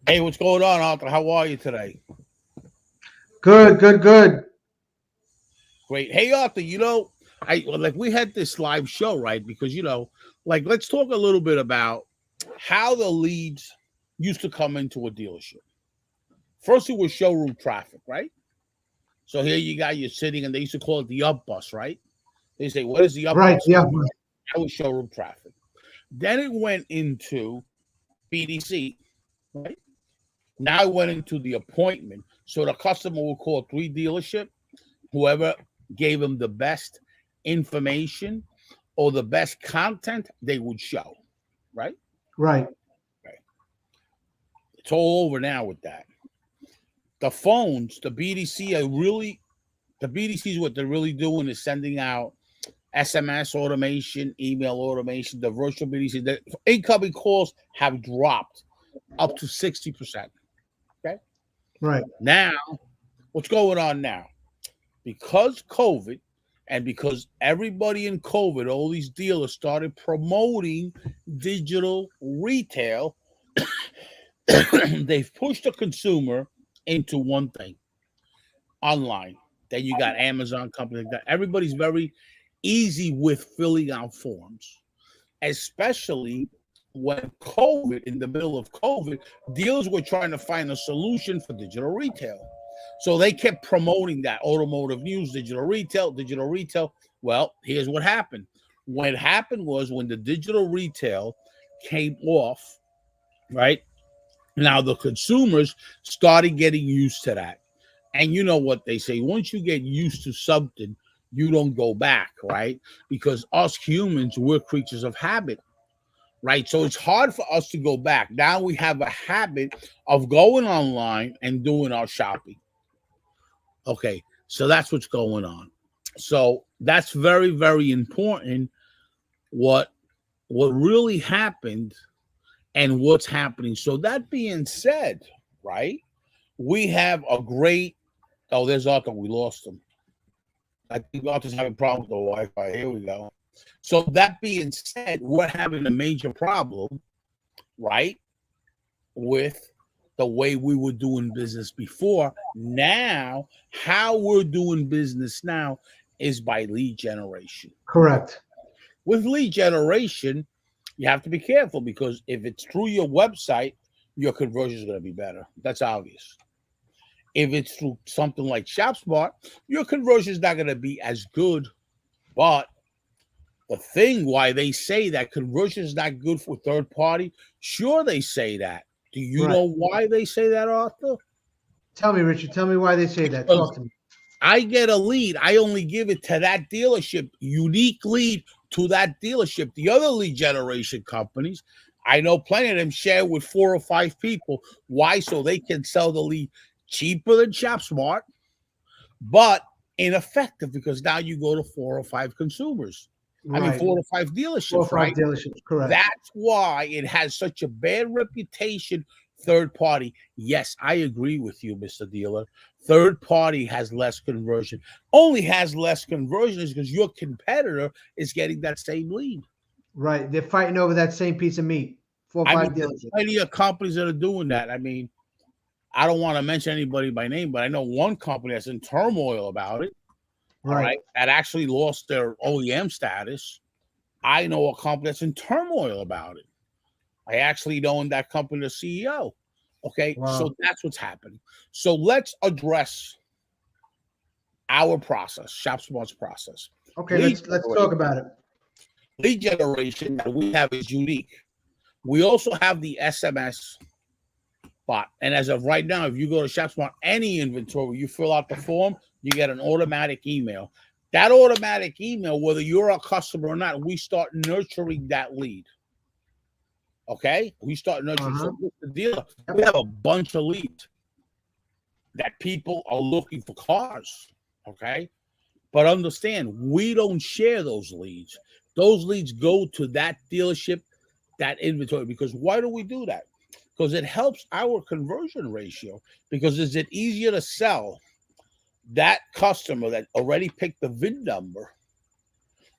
Hey, what's going on, Arthur? How are you today? Good, good, good. Great. Hey, Arthur, we had this live show, right? Because let's talk a little bit about how the leads used to come into a dealership. First, it was showroom traffic, right? So here you're sitting, and they used to call it the up bus, right? They say, "What is the up Right, bus?" yeah. That was showroom traffic. Then it went into BDC, right? Now it went into the appointment. So the customer will call three dealership, whoever gave them the best information or the best content, they would show, right? Right. Right. It's all over now with that. The phones, the BDCs, what they're really doing is sending out SMS automation, email automation, the virtual BDC. The incoming calls have dropped up to 60%. Okay. Right. Now, what's going on now? Because COVID and because everybody in COVID, all these dealers started promoting digital retail, they've pushed the consumer into one thing online. Then you got Amazon companies like that. Everybody's very easy with filling out forms, especially when COVID, in the middle of COVID, dealers were trying to find a solution for digital retail. So they kept promoting that automotive news, digital retail, digital retail. Well, here's what happened. What happened was when the digital retail came off, right? Now the consumers started getting used to that. And you know what they say, once you get used to something, you don't go back, right? Because us humans, we're creatures of habit, right? So it's hard for us to go back. Now we have a habit of going online and doing our shopping. Okay, so that's what's going on. So that's very, very important. What what really happened and what's happening. So that being said, right? We have a great. Oh, there's Arthur. We lost him. I think Arthur's having problems with the Wi-Fi. Here we go. So that being said, we're having a major problem, right? With the way we were doing business before. Now, how we're doing business now is by lead generation. Correct. With lead generation, you have to be careful because if it's through your website, your conversion is going to be better. That's obvious. If it's through something like ShopSmart, your conversion is not going to be as good. But the thing why they say that conversion is not good for third party, sure they say that. Do you Right. know why they say that, Arthur? Tell me, Richard, tell me why they say that. Because Talk to me. I get a lead, I only give it to that dealership, unique lead to that dealership. The other lead generation companies, I know plenty of them share with 4 or 5 people. Why? So they can sell the lead cheaper than ShopSmart, but ineffective because now you go to 4 or 5 consumers. I mean, Right. 4 or 5 Four or dealerships, five right? dealerships. Correct. That's why it has such a bad reputation. Third party. Yes, I agree with you, Mr. Dealer. Third party has less conversion. Only has less conversion is because your competitor is getting that same lead. Right. They're fighting over that same piece of meat. Four or I five mean, there's dealerships. plenty of companies that are doing that. I mean, I don't want to mention anybody by name, but I know one company that's in turmoil about it. All Right. right. That actually lost their OEM status. I know a company that's in turmoil about it. I actually know that company, the CEO. Okay, Wow. so that's what's happening. So let's address our process, ShopSmart's process. Okay, Lead let's talk generation, about it. lead generation that we have is unique. We also have the SMS bot, and as of right now, if you go to ShopSmart, any inventory, you fill out the form, you get an automatic email. That automatic email, whether you're a customer or not, we start nurturing that lead. Okay, we start nurturing. Uh-huh. So with the dealer, we Yep. have a bunch of leads that people are looking for cars. Okay, but understand, we don't share those leads. Those leads go to that dealership, that inventory. Because why do we do that? Because it helps our conversion ratio. Because is it easier to sell that customer that already picked the VIN number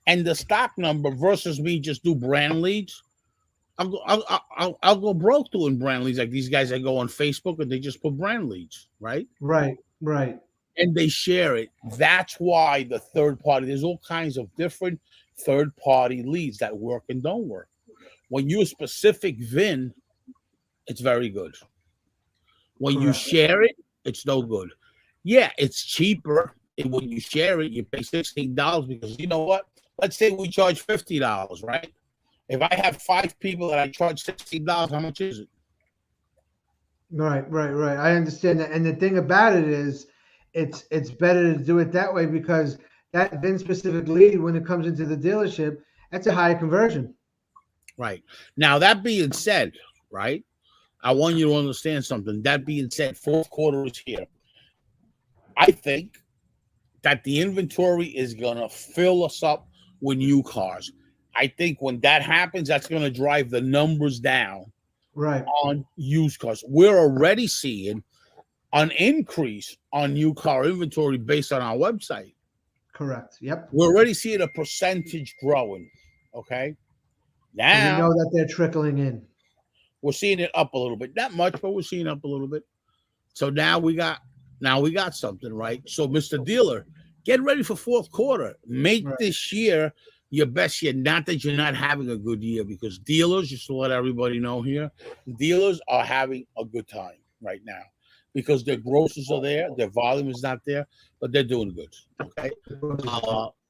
and the stock number versus me just do brand leads? I'll go broke doing brand leads like these guys that go on Facebook and they just put brand leads, right? Right, right, And they share it. That's why the third party, there's all kinds of different third party leads that work and don't work. When you a specific VIN, it's very good. When you correct. share it, it's no good. Yeah, it's cheaper. And when you share it, you pay $16 because you know what? Let's say we charge $50, right? If I have 5 people that I charge $16, how much is it? Right, right, right. I understand that. And the thing about it is, it's better to do it that way because that VIN specific lead, when it comes into the dealership, that's a higher conversion. Right. Now, that being said, right, I want you to understand something. That being said, fourth quarter is here. I think that the inventory is going to fill us up with new cars. I think when that happens, that's going to drive the numbers down Right, on used cars. We're already seeing an increase on new car inventory based on our website. correct. Yep. We're already seeing a percentage growing. Okay. So we know Now that they're trickling in. we're seeing it up a little bit. Not much, but we're seeing up a little bit. So now we got something, right? So, Mr. Dealer, get ready for fourth quarter. Make Right. this year your best year. Not that you're not having a good year, because dealers, just to let everybody know here, dealers are having a good time right now because their grosses are there, their volume is not there, but they're doing good. Okay.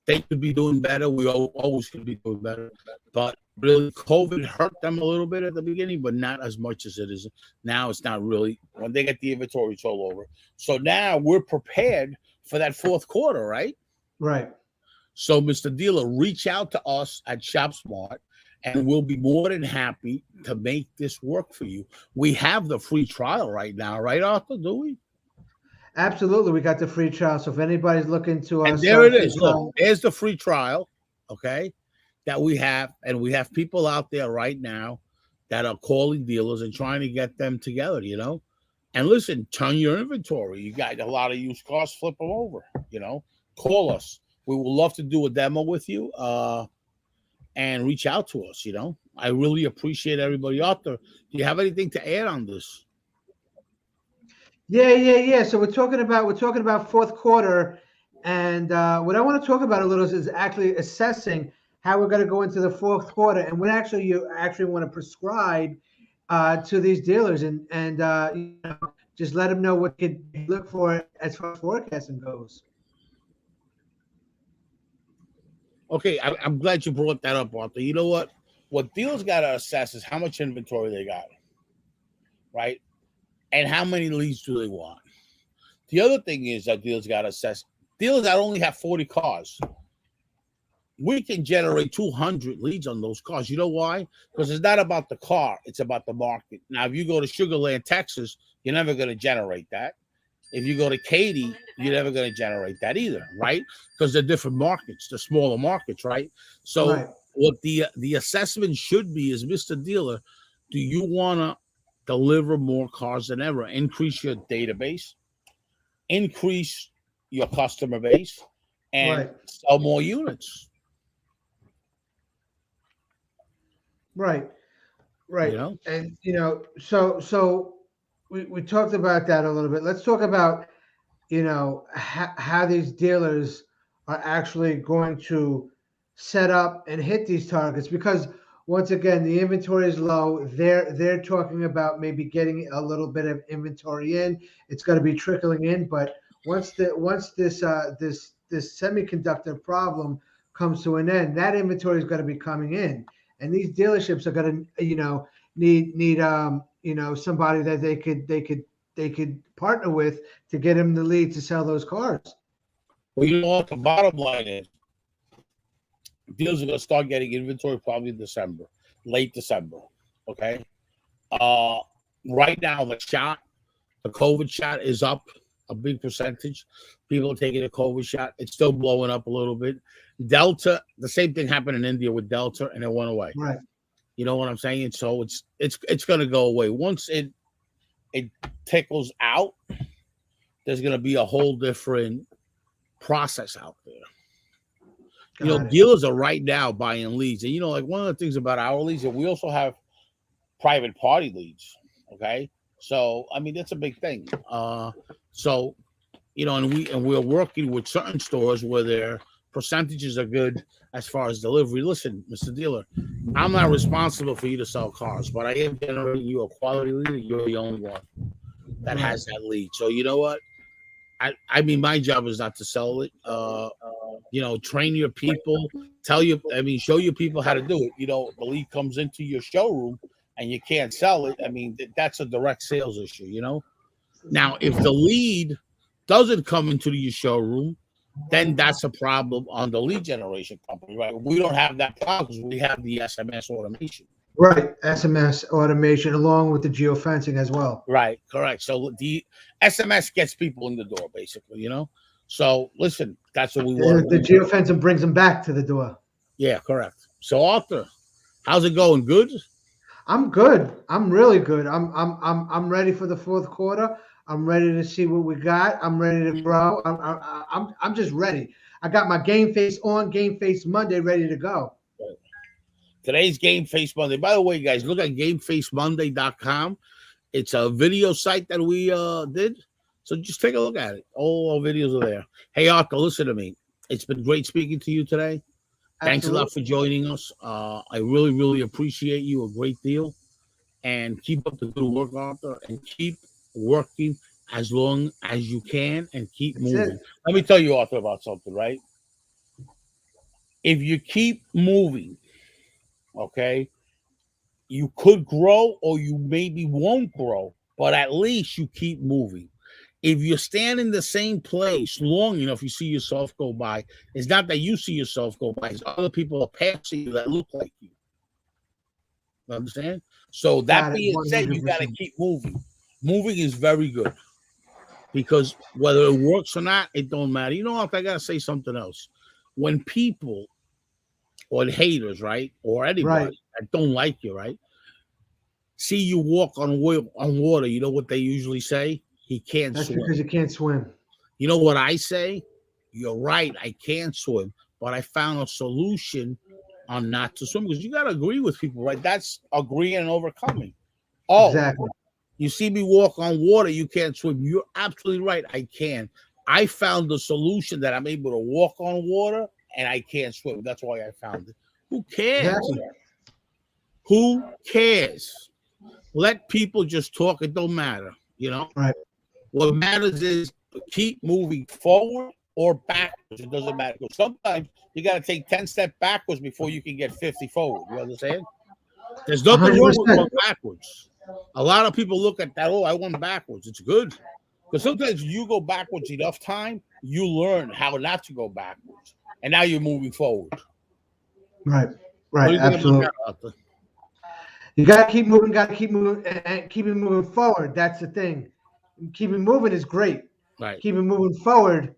They could be doing better. We always could be doing better. But really, COVID hurt them a little bit at the beginning, but not as much as it is now. It's not really. When they get the inventory, it's all over. So now we're prepared for that fourth quarter, right? Right. So, Mr. Dealer, reach out to us at ShopSmart, and we'll be more than happy to make this work for you. We have the free trial right now, right, Arthur? Do we? Absolutely. We got the free trial. So if anybody's looking to And there start it a free is. Look, trial, there's the free trial, okay, that we have. And we have people out there right now that are calling dealers and trying to get them together. And listen, turn your inventory. You got a lot of used cars, flip them over. Call us. We would love to do a demo with you and reach out to us. I really appreciate everybody out there. Do you have anything to add on this? yeah, yeah, yeah. So we're talking about fourth quarter, and what I want to talk about a little is actually assessing how we're going to go into the fourth quarter, and what actually you actually want to prescribe to these dealers, and just let them know what you look for as far as forecasting goes. Okay, I'm glad you brought that up, Arthur. You know what? What dealers got to assess is how much inventory they got, right? And how many leads do they want? The other thing is that dealers got to assess dealers that only have 40 cars. We can generate 200 leads on those cars. You know why? Because it's not about the car, it's about the market. Now, if you go to Sugarland, Texas, you're never going to generate that. If you go to Katy, you're never going to generate that either, right? Because they're different markets, the smaller markets, right? So Right. what the assessment should be is, Mr. Dealer, do you want to deliver more cars than ever? Increase your database, increase your customer base, and Right. sell more units. Right. You Right. know, And so we talked about that a little bit. Let's talk about how these dealers are actually going to set up and hit these targets because once again the inventory is low. They're talking about maybe getting a little bit of inventory in. It's going to be trickling in, but once this semiconductor problem comes to an end, that inventory is going to be coming in, and these dealerships are going to need somebody that they could partner with to get him the lead to sell those cars. well, you know what? The bottom line is dealers are going to start getting inventory probably in December, late December. Okay. Uh, right now, the COVID shot is up a big percentage. People are taking a COVID shot. It's still blowing up a little bit. Delta, the same thing happened in India with Delta, and it went away. Right. You know what I'm saying? So it's going to go away once it tickles out. There's going to be a whole different process out there. Got it. Dealers are right now buying leads, and like one of the things about our leads that we also have private party leads. Okay, so I mean that's a big thing. So and we're working with certain stores where their percentages are good as far as delivery. Listen, Mr. Dealer, I'm not responsible for you to sell cars, but I am generating you a quality lead, and you're the only one that Right. has that lead. So you know what? I mean, my job is not to sell it. Train your people, show your people how to do it. The lead comes into your showroom and you can't sell it. I mean, that's a direct sales issue. Now, if the lead doesn't come into your showroom, then that's a problem on the lead generation company, right? We don't have that problem because we have the SMS automation. Right. SMS automation along with the geofencing as well. Right, correct. So the SMS gets people in the door, basically. So listen, that's what we want. The geofencing brings them back to the door. Yeah, correct. So Arthur, how's it going? Good? I'm good. I'm really good. I'm ready for the fourth quarter. I'm ready to see what we got. I'm ready to grow. I'm just ready. I got my game face on, game face Monday ready to go. Today's Game Face Monday. By the way, guys, look at GameFaceMonday.com. It's a video site that we did. So just take a look at it. All our videos are there. Hey, Arthur, listen to me. It's been great speaking to you today. Thanks a lot for joining us. I really, really appreciate you a great deal. And keep up the good work, Arthur, and keep working as long as you can and keep moving. Let me tell you, Arthur, about something, right? If you keep moving, okay, you could grow or you maybe won't grow, but at least you keep moving. If you stand in the same place long enough, you see yourself go by. It's not that you see yourself go by, it's other people are passing you that look like you. Understand? So that being said, you got to keep moving. Moving is very good because whether it works or not, it don't matter. You know what? I got to say something else. When people or haters, right, or anybody that don't like you, right, see you walk on water, you know what they usually say? He can't swim. That's because you can't swim. You know what I say? You're right. I can't swim, but I found a solution on not to swim because you got to agree with people, right? That's agreeing and overcoming. Oh, exactly. You see me walk on water, you can't swim. You're absolutely right. I can. I found the solution that I'm able to walk on water and I can't swim. That's why I found it. Who cares? Exactly. Who cares? Let people just talk. It don't matter, Right. What matters is keep moving forward or backwards. It doesn't matter. Because sometimes you got to take 10 steps backwards before you can get 50 forward. You understand? There's nothing 100%. Wrong with going backwards. A lot of people look at that. Oh, I went backwards. It's good. Because sometimes you go backwards enough time, you learn how not to go backwards. And now you're moving forward. Right. Right. Absolutely. You got to keep moving, and keep it moving forward. That's the thing. Keeping moving is great. Right. Keeping moving forward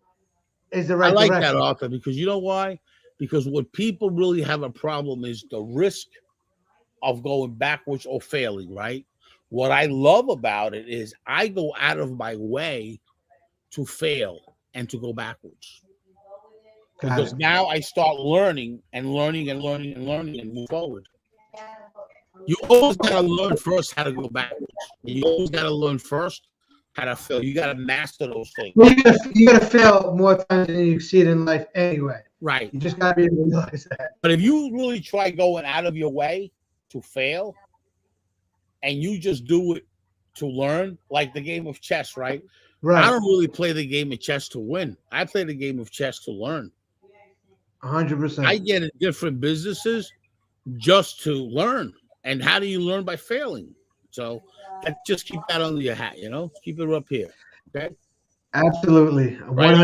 is the right direction. I like that, Arthur, because you know why? Because what people really have a problem is the risk of going backwards or failing, right? What I love about it is I go out of my way to fail and to go backwards. Because now I start learning and move forward. You always got to learn first how to go backwards. You always got to learn first how to fail. You got to master those things. Well, you got to fail more times than you succeed in life anyway. Right. You just got to be able to realize that. But if you really try going out of your way to fail and you just do it to learn, like the game of chess, right? Right. I don't really play the game of chess to win. I play the game of chess to learn. 100%. I get in different businesses just to learn. And how do you learn? By failing. So just keep that under your hat, keep it up here. Okay. Absolutely. 100%. Right,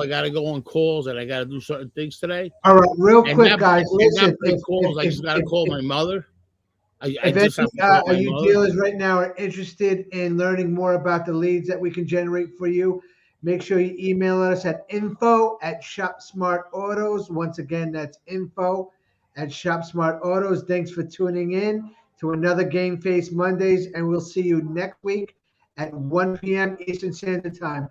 I gotta go on calls and I gotta do certain things today. All right, real quick, guys. Listen, I just gotta call my mother. Are you dealers right now are interested in learning more about the leads that we can generate for you? Make sure you email us at info@ShopSmart Autos. Once again, that's info@ShopSmart Autos. Thanks for tuning in to another Game Face Mondays, and we'll see you next week at 1 p.m. Eastern Standard Time.